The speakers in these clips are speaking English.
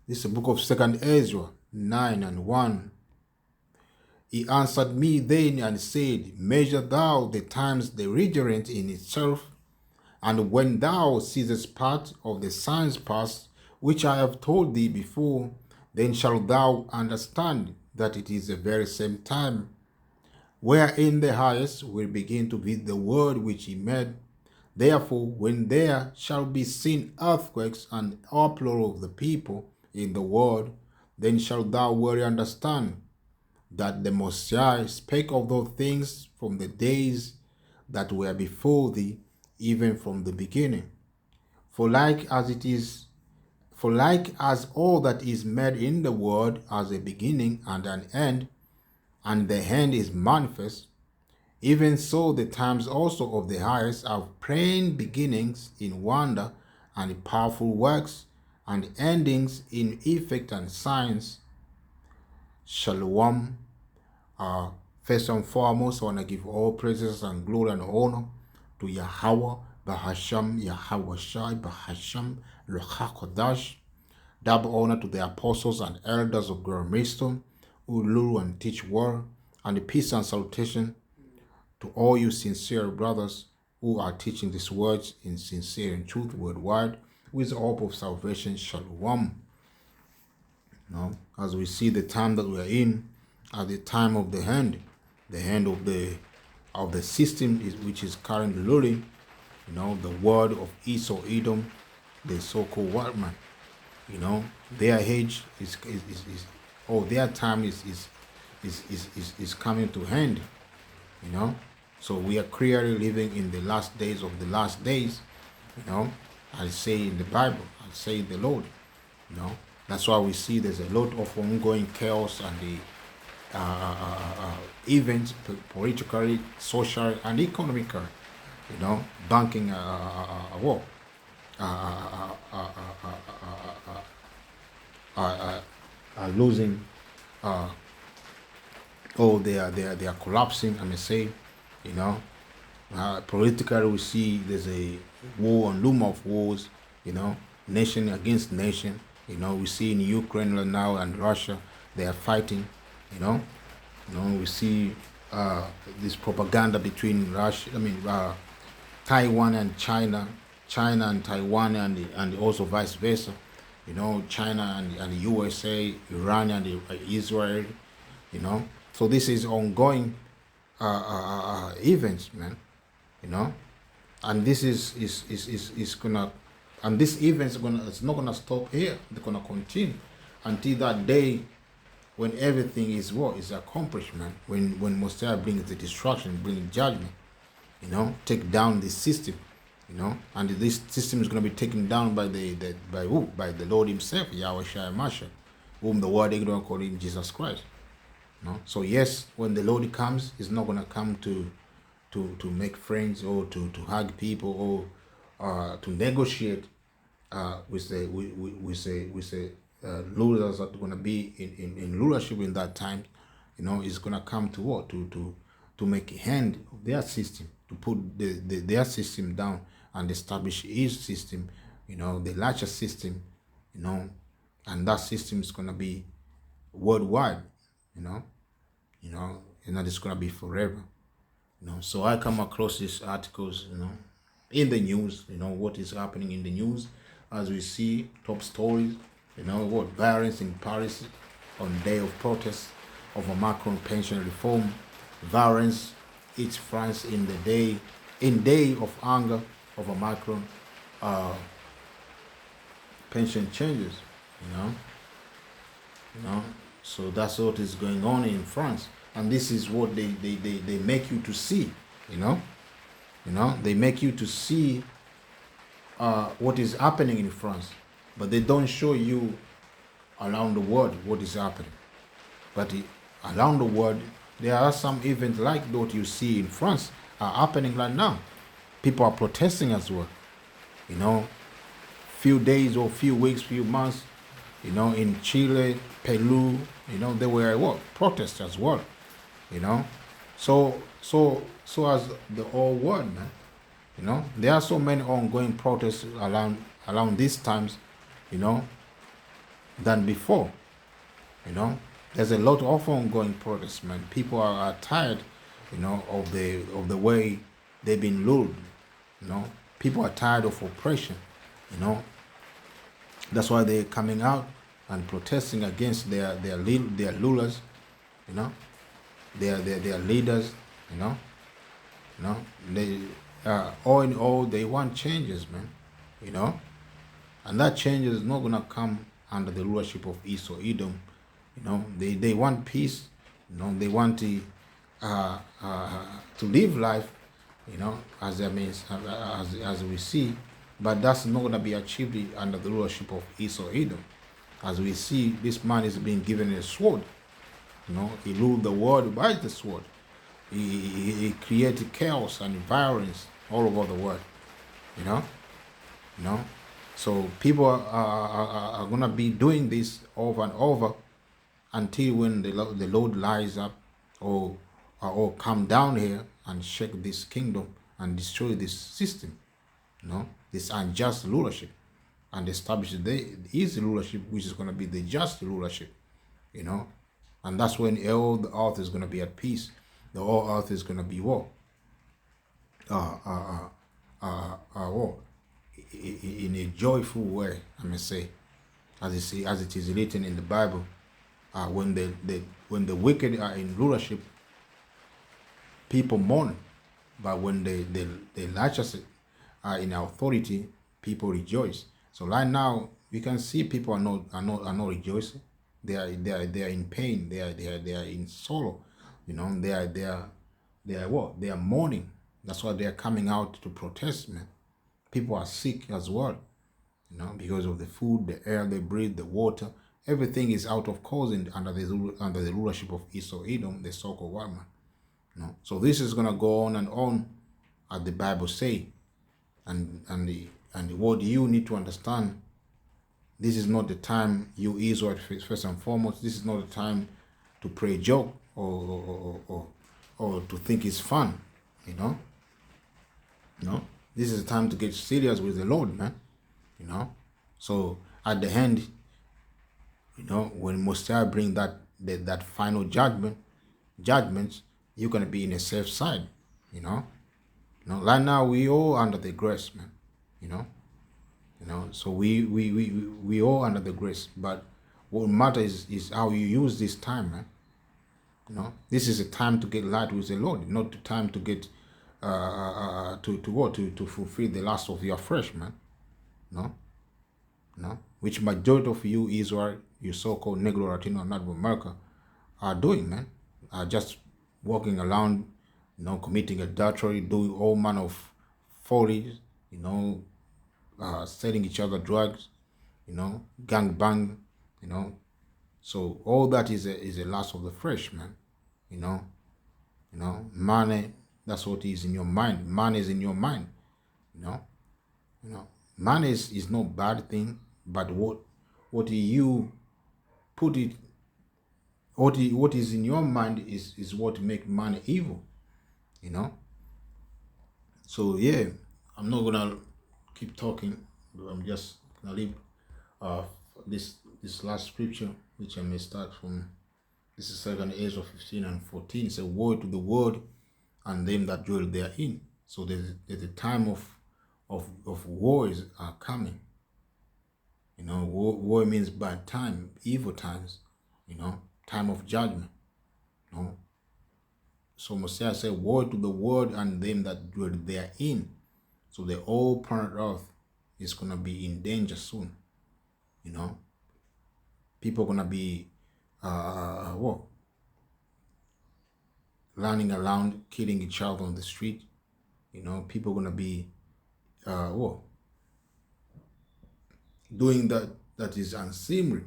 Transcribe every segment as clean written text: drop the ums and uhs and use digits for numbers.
This is the book of 2nd Ezra 9:1. He answered me then and said, Measure thou the times the regent in itself, and when thou seest part of the signs past, which I have told thee before, then shalt thou understand that it is the very same time, wherein the highest will begin to be the word which he made. Therefore, when there shall be seen earthquakes and uproar of the people in the world, then shalt thou well understand that the Most High spake of those things from the days that were before thee, even from the beginning. For like as all that is made in the world has a beginning and an end, and the end is manifest, even so the times also of the highest have plain beginnings in wonder and powerful works, and endings in effect and signs. Shalom. First and foremost, I want to give all praises and glory and honor to Yahweh, Bahasham, Yahweh Shai, Bahasham, Ruach. Double honor to the apostles and elders of Grammiston who rule and teach word, and the peace and salutation to all you sincere brothers who are teaching these words in sincere and truth worldwide with the hope of salvation. Shalom. Now, as we see the time that we are in, at the time of the end of the system which is currently ruling, the word of Esau, Edom, the so-called white man, their age their time is coming to end, So we are clearly living in the last days of the last days, I say in the Bible, I say in the Lord, That's why we see there's a lot of ongoing chaos and the events, politically, socially, and economically, banking war, losing, they are collapsing. I may say, politically we see there's a war and loom of wars, nation against nation. We see in Ukraine right now and Russia, they are fighting, we see this propaganda between Taiwan and China and Taiwan and also vice versa, China and the USA, Iran and Israel, So this is ongoing events, man, and this is gonna. And this event it's not gonna stop here. They're gonna continue until that day when everything is accomplished, man. When Messiah brings the destruction, brings judgment, take down the system, and this system is gonna be taken down by by who? By the Lord Himself, Yahweh Shai Mashiach, whom the world is gonna call Him Jesus Christ. So yes, when the Lord comes, He's not gonna come to make friends or to hug people or to negotiate with the rulers that are going to be in rulership in that time, is going to come to what? To make a hand of their system, to put their system down and establish His system, the larger system, and that system is going to be worldwide, and that is going to be forever. So I come across these articles, in the news, what is happening in the news, as we see top stories, what violence in Paris on day of protest over Macron pension reform, violence hits France in day of anger over Macron pension changes, so that's what is going on in France, and this is what they make you to see, they make you to see what is happening in France, but they don't show you around the world what is happening. But around the world, there are some events like what you see in France are happening right now. People are protesting as well. Few days or few weeks, few months, in Chile, Peru, there were protests as well. So as the whole world, man. There are so many ongoing protests around these times, than before. You know, there's a lot of ongoing protests, man. People are tired, of the way they've been ruled. You know, people are tired of oppression. You know, that's why they're coming out and protesting against their rulers. You know, their leaders. You know, they all in all they want changes, man. You know, and that change is not gonna come under the rulership of East or Edom. You know, they want peace. You know, they want to live life. You know, as we see, but that's not gonna be achieved under the rulership of East or Edom. As we see, this man is being given a sword. You know, he ruled the world by the sword. He created chaos and violence all over the world. You know, you know. So people are gonna be doing this over and over until when the Lord lies up or come down here and shake this kingdom and destroy this system, this unjust rulership, and establish his rulership, which is going to be the just rulership, and that's when all the earth is going to be at peace. The whole earth is going to be war. War in a joyful way, I may say, as it is written in the Bible. When the wicked are in rulership, people mourn, but when the righteous are in authority, people rejoice. So right now we can see people are not rejoicing. They are in pain. They are in sorrow. They are what? They are mourning. That's why they are coming out to protest, man. People are sick as well, because of the food, the air they breathe, the water. Everything is out of course under the rulership of East or Edom, the so-called white man. So this is gonna go on, as the Bible say, and what you need to understand. This is not the time, you Israel, first and foremost. This is not the time to play a joke or to think it's fun. This is the time to get serious with the Lord, man. So at the end, when Messiah bring that final judgments, you're gonna be in a safe side. Right now we all under the grace, man. So we all under the grace, but what matters is how you use this time, man. This is a time to get light with the Lord, not the time to get to fulfill the last of your flesh, man. Which majority of you Israel, you so-called Negro, Latino, and Native America are doing, man. Are just walking around, committing adultery, doing all manner of follies, selling each other drugs, gang bang, So all that is a lust of the flesh, man. Money, that's what is in your mind. Money is in your mind, Money is no bad thing, but what you put it, what is in your mind is what make money evil, So yeah, I'm not gonna keep talking. I'm just gonna leave this last scripture, which I may start from. This is 2 Ezra 15 and 14. It's a word to the world and them that dwell therein. So there's a time of wars are coming. War means bad time, evil times, time of judgment. So Messiah said, woe to the world and them that dwell therein. So the whole planet Earth is gonna be in danger soon. People gonna be running around, killing each other on the street. People gonna be doing that is unseemly.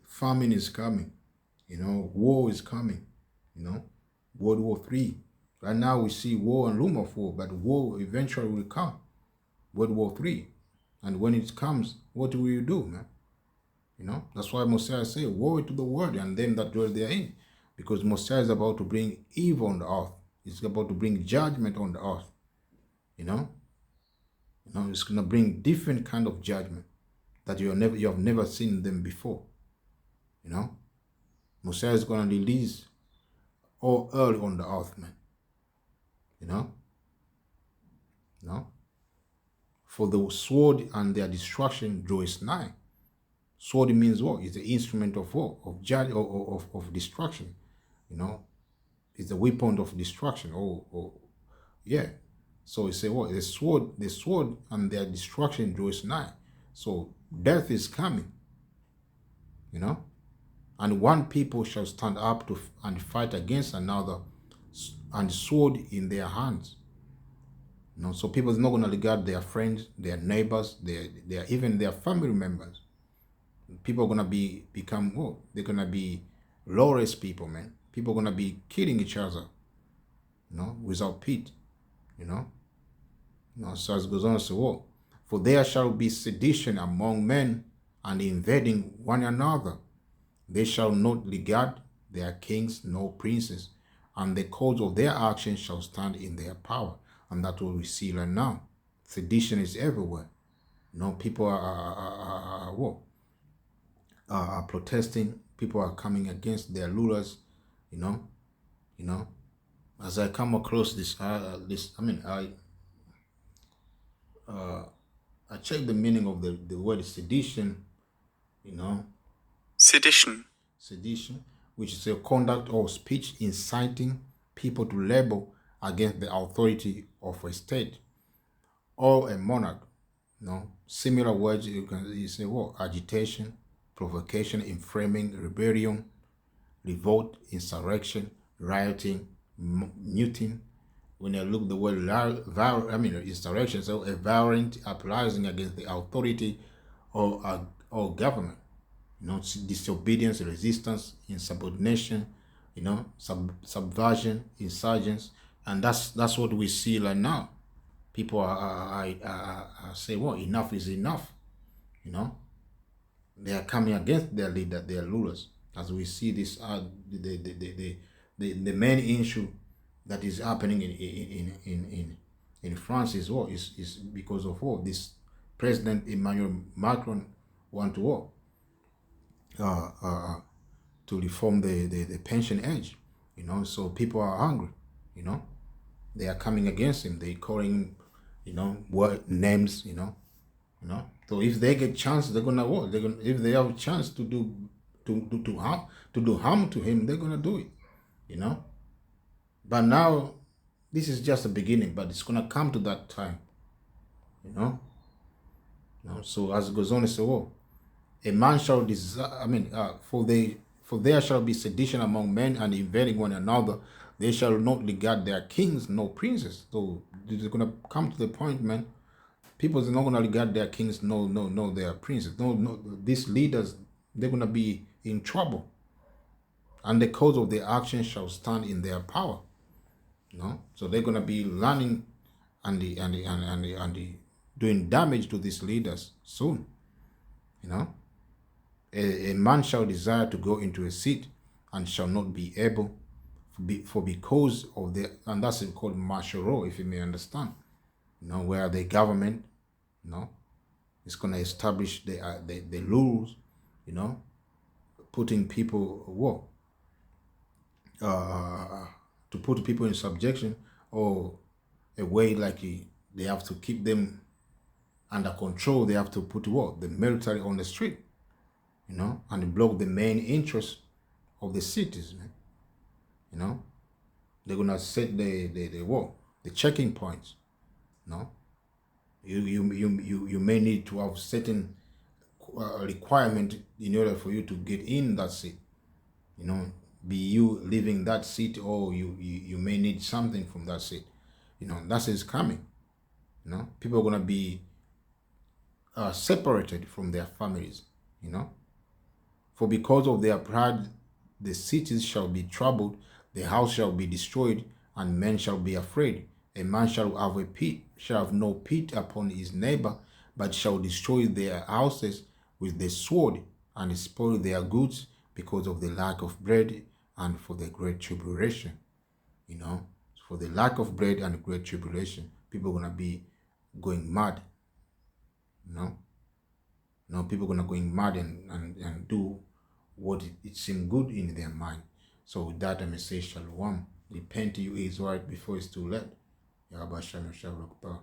Famine is coming. War is coming. World War III. Right now we see war and rumor of war, but war eventually will come. World War III. And when it comes, what will you do, man? That's why Messiah said, woe to the world and them that dwell therein. Because Messiah is about to bring evil on the earth. It's about to bring judgment on the earth. It's going to bring different kind of judgment. that you have never seen them before. You know, Messiah is going to release all early on the earth, man. You know, for the sword and their destruction draws nigh. Sword means what? It's the instrument of war, of judge, of destruction. You know, it's the weapon of destruction. Yeah. So it say what? The sword and their destruction draws nigh. So death is coming. You know, and one people shall stand up and fight against another, and sword in their hands. You know, so people are not going to regard their friends, their neighbors, their even their family members. People are going to become what? They're going to be lawless people, man. People are going to be killing each other, you know, without pity, you know. So as it goes on to say, what? For there shall be sedition among men, and invading one another. They shall not regard their kings nor princes, and the cause of their actions shall stand in their power. And that's what we see right now. Sedition is everywhere. You know, people are protesting. People are coming against their rulers. You know. As I come across this, I check the meaning of the word sedition. You know, sedition, which is a conduct or speech inciting people to rebel against the authority of a state or a monarch. You know, similar words you say what? Agitation, provocation, inflaming, rebellion, revolt, insurrection, rioting, muting. When you look the word insurrection, so a violent uprising against the authority or government. You know, disobedience, resistance, insubordination, you know, subversion, insurgents, and that's what we see right now. People are say, well, enough is enough. You know, they are coming against their leader, their rulers. As we see this, the main issue that is happening in France is what is because of what this President Emmanuel Macron want to what to reform the pension age. You know, so people are hungry. You know, they are coming against him. They calling him, you know, what names. You know. So if they get chance, they're gonna what? They're gonna, if they have a chance to do harm to him, they're gonna do it. You know. But now, this is just the beginning. But it's gonna come to that time. You know. So as it goes on, it's oh, a man shall desire. For there shall be sedition among men, and invading one another. They shall not regard their kings nor princes. So it's gonna come to the point, man. People are not gonna regard their kings, no, their princes. No, these leaders, they're gonna be in trouble. And the cause of their actions shall stand in their power. You know? So they're gonna be learning and doing damage to these leaders soon. You know? A man shall desire to go into a seat and shall not be able, for because of the, and that's called martial law, if you may understand. You know, where the government, you know, is going to establish the rules, you know, putting people to put people in subjection, or a way like they have to keep them under control. They have to put the military on the street, you know, and block the main interests of the cities, man. You know, they're gonna set the checking points. You know, you may need to have certain requirement in order for you to get in that seat. You know, be you leaving that seat, or you may need something from that seat. You know, that is coming. You know, people are gonna be separated from their families. You know, for because of their pride, the cities shall be troubled, the house shall be destroyed, and men shall be afraid. A man shall have no pity upon his neighbor, but shall destroy their houses with the sword, and spoil their goods because of the lack of bread and for the great tribulation. You know, for the lack of bread and great tribulation, people are gonna be going mad. You know, people gonna going mad and do what it seemed good in their mind. So with that, I may say shalom. Repent to you is right before it's too late. Yahweh Shalom Shalom.